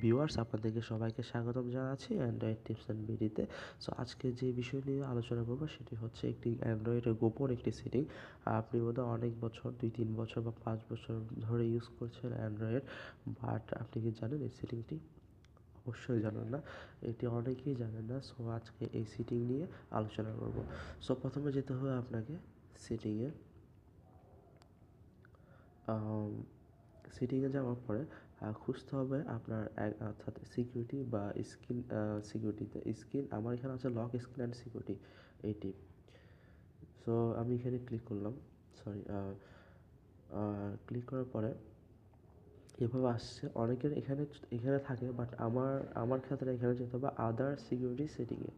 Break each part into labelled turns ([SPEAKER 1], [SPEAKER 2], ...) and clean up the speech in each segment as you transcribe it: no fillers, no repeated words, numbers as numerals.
[SPEAKER 1] Viewers, আপনাদেরকে সবাইকে স্বাগতম জানাচ্ছি অ্যান্ড্রয়েড টিপস অ্যান্ড বিডিতে। সো আজকে যে বিষয় নিয়ে আলোচনা করবো সেটি হচ্ছে একটি অ্যান্ড্রয়েডের গোপন একটি সেটিং। আপনি বোধহয় অনেক বছর 2-3 বছর বা 5 বছর ধরে ইউজ করছেন অ্যান্ড্রয়েড, বাট আপনি কি জানেন এই সেটিংটি? অবশ্যই জানেন না, এটি অনেকেই জানেন না। সো আজকে এই সেটিং নিয়ে আলোচনা করব। সো প্রথমে যেতে হবে আপনাকে সেটিংয়ে। সেটিংয়ে যাওয়ার পরে খুঁজতে হবে আপনার অর্থাৎ সিকিউরিটি বা স্ক্রিন, সিকিউরিটিতে স্ক্রিন আমার এখানে আছে lock screen and security, eighty. So আমি এখানে ক্লিক করলাম, সরি, ক্লিক করার পরে এভাবে আসছে। অনেকের এখানে এখানে থাকে, বাট আমার ক্ষেত্রে এখানে যেতে হবে আদার সিকিউরিটি সেটিংয়ে।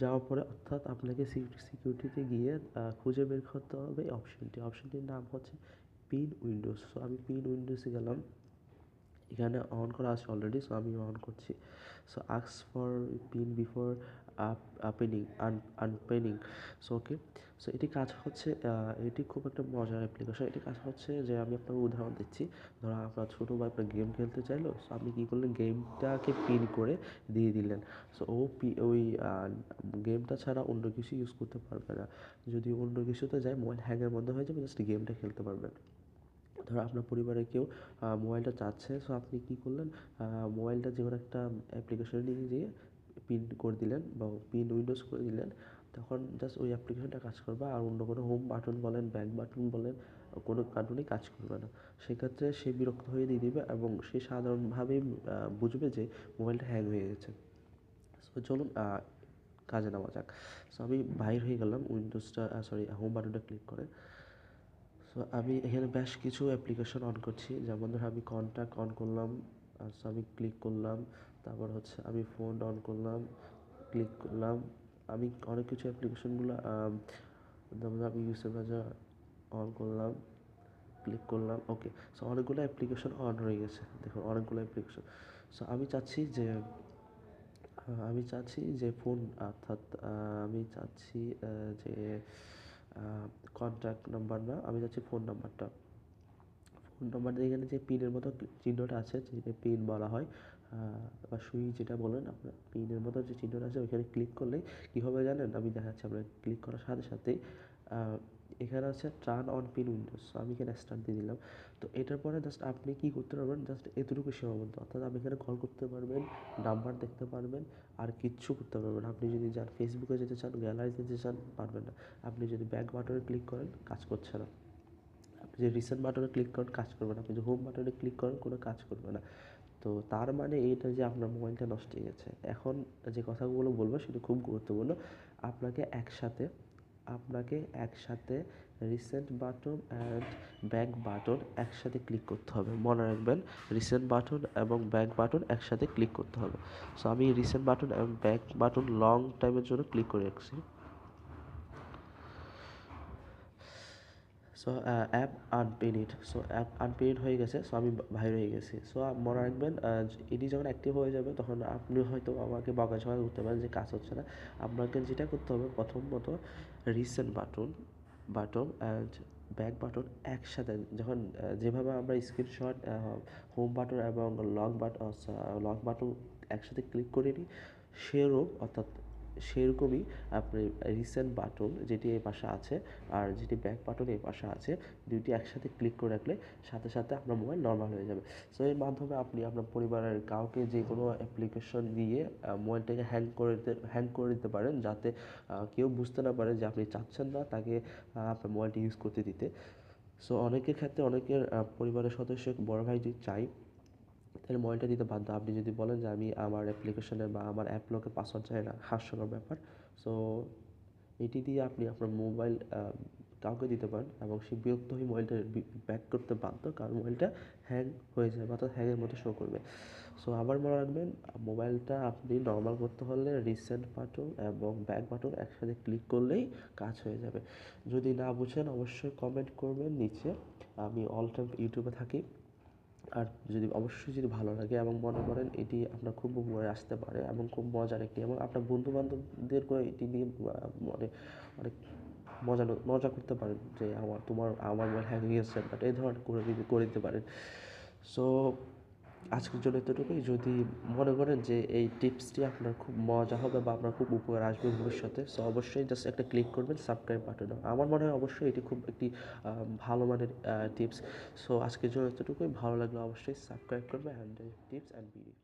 [SPEAKER 1] যাওয়ার পরে অর্থাৎ আপনাকে সিকিউরিটিতে গিয়ে খুঁজে বের করতে হবে এই অপশনটির নাম হচ্ছে পিন উইন্ডোজ। সো আমি পিন উইন্ডোজে গেলাম, এখানে অন করা আছে অলরেডি, সো আমি অন করছি। So ask for pin before unpinning. So okay. So এটি কাজ হচ্ছে, এটি খুব একটা মজার অ্যাপ্লিকেশন। এটি কাজ হচ্ছে যে আমি আপনাকে উদাহরণ দিচ্ছি। ধরো আপনার ছোটো ভাই আপনার গেম খেলতে চাইলো, সো আপনি কী করলেন, গেমটাকে পিন করে দিয়ে দিলেন। সো ওই গেমটা ছাড়া অন্য কিছু ইউজ করতে পারবে না। যদি অন্য কিছুতে যায় মোবাইল হ্যাংয়ের মধ্যে হয়ে যাবে, জাস্ট গেমটা খেলতে পারবেন। ধরো আপনার পরিবারের কেউ মোবাইলটা চাচ্ছে, সো আপনি কী করলেন, মোবাইলটা যে কোনো একটা অ্যাপ্লিকেশনে নিয়ে যেয়ে পিন করে দিলেন বা পিন উইন্ডোজ করে দিলেন। তখন জাস্ট ওই অ্যাপ্লিকেশনটা কাজ করবে, আর অন্য কোনো হোম বাটন বলেন, ব্যাক বাটন বলেন, কোনো বাটনই কাজ করবে না। সেক্ষেত্রে সে বিরক্ত হয়ে দিয়ে দিবে এবং সে সাধারণভাবেই বুঝবে যে মোবাইলটা হ্যাং হয়ে গেছে। সো চলুন কাজে নেওয়া যাক। সো আমি বাইর হয়ে গেলাম উইন্ডোজটা, সরি, হোম বাটনটা ক্লিক করে। সো আমি এখানে বেশ কিছু অ্যাপ্লিকেশন অন করছি, যেমন ধরো আমি কন্ট্যাক্ট অন করলাম। সো আমি ক্লিক করলাম। তারপর হচ্ছে আমি ফোন অন করলাম, ক্লিক করলাম। আমি অনেক কিছু অ্যাপ্লিকেশনগুলো, যেমন আমি ইউসের বাজার অন করলাম, ক্লিক করলাম। ওকে। সো অনেকগুলো অ্যাপ্লিকেশন অন হয়ে গেছে, দেখুন অনেকগুলো অ্যাপ্লিকেশন। সো আমি চাচ্ছি যে ফোন, অর্থাৎ আমি চাচ্ছি যে কন্ট্যাক্ট নাম্বার না, আমি চাচ্ছি ফোন নাম্বারটা। ফোন নাম্বার এখানে যে পিনের মতো চিহ্নটা আছে, যেটা পিন বলা হয়, বা সুই যেটা বলেন আপনার, পিনের মতো যে চিহ্নটা আছে ওইখানে ক্লিক করলেই কী হবে জানেন, আমি দেখাচ্ছি। আপনার ক্লিক করার সাথে সাথেই এখানে আছে টার্ন অন পিন উইন্ডোজ। আমি এখানে স্টার্ট দিয়ে দিলাম। তো এটার পরে জাস্ট আপনি কী করতে পারবেন, জাস্ট এতটুকু সীমাবদ্ধ, অর্থাৎ আপনি এখানে কল করতে পারবেন, নাম্বার দেখতে পারবেন, আর কিচ্ছু করতে পারবেন না। আপনি যদি যান ফেসবুকে যেতে চান, গ্যালারিতে যেতে চান, পারবেন না। আপনি যদি ব্যাক বাটনে ক্লিক করেন, কাজ করছে না। আপনি যে রিসেন্ট বাটনে ক্লিক করেন, কাজ করবে না। আপনি যে হোম বাটনে ক্লিক করেন, কোনো কাজ করবে না। তো তার মানে এইটা যে আপনার মোবাইলটা নষ্ট হয়ে গেছে। এখন যে কথাগুলো বলবো সেটা খুব গুরুত্বপূর্ণ। আপনাকে একসাথে recent button and back button একসাথে ক্লিক করতে হবে। মনে রাখবেন, রিসেন্ট বাটন এবং ব্যাক বাটন একসাথে ক্লিক করতে হবে। সো আমি রিসেন্ট বাটন এবং ব্যাক বাটন লং টাইমের জন্য ক্লিক করে রাখছি। So app unpinned. So app unpinned হয়ে গেছে। সো আমি বাইর হয়ে গেছি। সো মনে রাখবেন, এটি যখন অ্যাক্টিভ হয়ে যাবে তখন আপনি হয়তো আমাকে বকাঝকা করতে পারেন যে কাজ হচ্ছে না। আপনাকে যেটা করতে হবে, প্রথমত recent button and back button একসাথে, যখন যেভাবে আমরা স্ক্রিনশট হোম বাটন এবং লক বাটন একসাথে ক্লিক করে নিই, সেরকমই আপনি রিসেন্ট বাটন যেটি এই পাশে আছে আর যেটি ব্যাক বাটন এই পাশে আছে, দুইটি একসাথে ক্লিক করে রাখলে সাথে সাথে আপনার মোবাইল নর্মাল হয়ে যাবে। সো এর মাধ্যমে আপনি আপনার পরিবারের কাউকে যে কোনো অ্যাপ্লিকেশন দিয়ে মোবাইলটাকে হ্যাং করে দিতে পারেন, যাতে কেউ বুঝতে না পারে যে আপনি চাচ্ছেন না তাকে আপনার মোবাইলটি ইউজ করতে দিতে। সো অনেকের ক্ষেত্রে অনেকের পরিবারের সদস্য, বড় ভাই যদি চাই, তাহলে মোবাইলটা দিতে বাধ্য। আপনি যদি বলেন যে আমি আমার অ্যাপ্লিকেশনে বা আমার অ্যাপ লকে পাসওয়ার্ড চাই না, হাস্যকর ব্যাপার। সো এটি দিয়ে আপনি আপনার মোবাইল কাউকে দিতে পারেন এবং সে বিরক্ত হয়ে মোবাইলটা ব্যাক করতে বাধ্য, কারণ মোবাইলটা হ্যাং হয়ে যাবে, অর্থাৎ হ্যাংয়ের মতো শো করবে। সো আবার মনে রাখবেন, মোবাইলটা আপনি নর্মাল করতে হলে রিসেন্ট বাটন এবং ব্যাক বাটন একসাথে ক্লিক করলেই কাজ হয়ে যাবে। যদি না বুঝেন অবশ্যই কমেন্ট করবেন নিচে। আমি অল টাইম ইউটিউবে থাকি। আর অবশ্যই যদি ভালো লাগে এবং মনে করেন এটি আপনার খুব উপকারে আসতে পারে এবং খুব মজার একটি, এবং আপনার বন্ধু-বান্ধবদেরকেও এটি নিয়ে মানে অনেক মজা করতে পারেন যে আমার মোবাইল হ্যাং হয়ে গেছে, বাট এই ধরনের করে দিতে পারেন। সো আজকের জন্য এতটুকুই। যদি মনে করেন যে এই টিপসটি আপনার খুব মজা হবে বা আপনার খুব উপকার আসবে ভবিষ্যতে, সো অবশ্যই জাস্ট একটা ক্লিক করবেন সাবস্ক্রাইব বাটনে। আমার মনে হয় অবশ্যই এটি খুব একটি ভালো মানের টিপস। সো আজকের জন্য এতটুকুই। ভালো লাগলে অবশ্যই সাবস্ক্রাইব করবে অ্যান্ড টিপস অ্যান্ড ভিডিও।